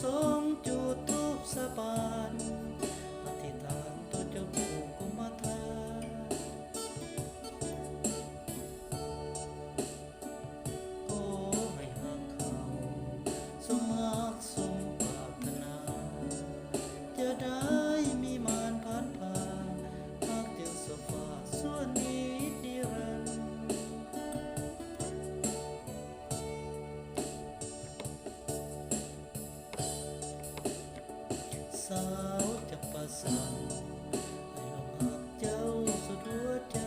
สองจุดทูปสาบานอธิษฐานต่อเจ้าปู่กุมารทาขอให้หากเขาสมหักสมปรารถนาจะได้มีมารผ่านผ่านหากจึงสฟ้าส่วนนิรันดร์สาวจะประสานให้ลงหักเจ้าสุดหัวใจ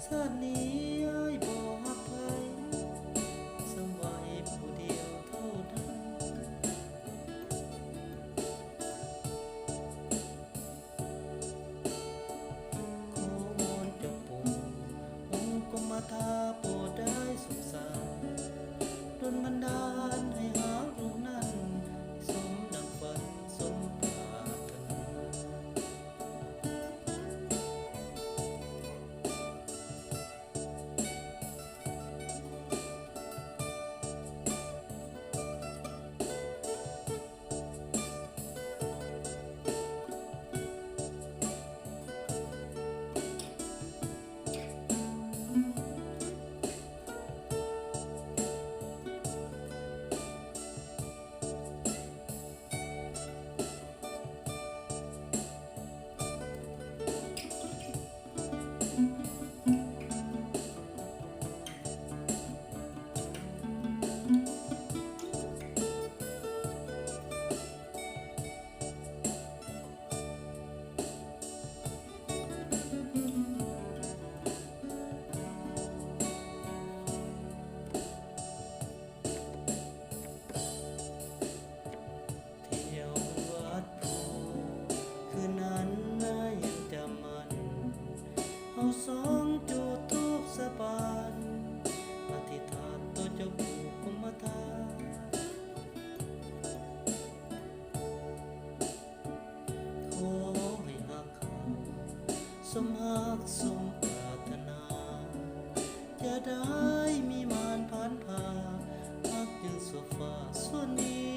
ชาตินี้อ้ายบ่ฮักไผสำไว้ผู้เดียวเท่านั้นขอวอนเจ้าปู่องค์กุมารทาโปรดได้สงสารดลบันดาลให้หาลูกนั้นสมดังฝันสมปรารถนาเที่ยววัดโพคืนนั้นน่ายังจำมันเอาสองจุดธูปสาบานอธิษฐานต่อเจ้าปู่กุมารทาขอให้หักเขาสมหักสมปรารถนาจะได้มีมารผ่านผ่าหากจึงสฟ้าส่วนนิ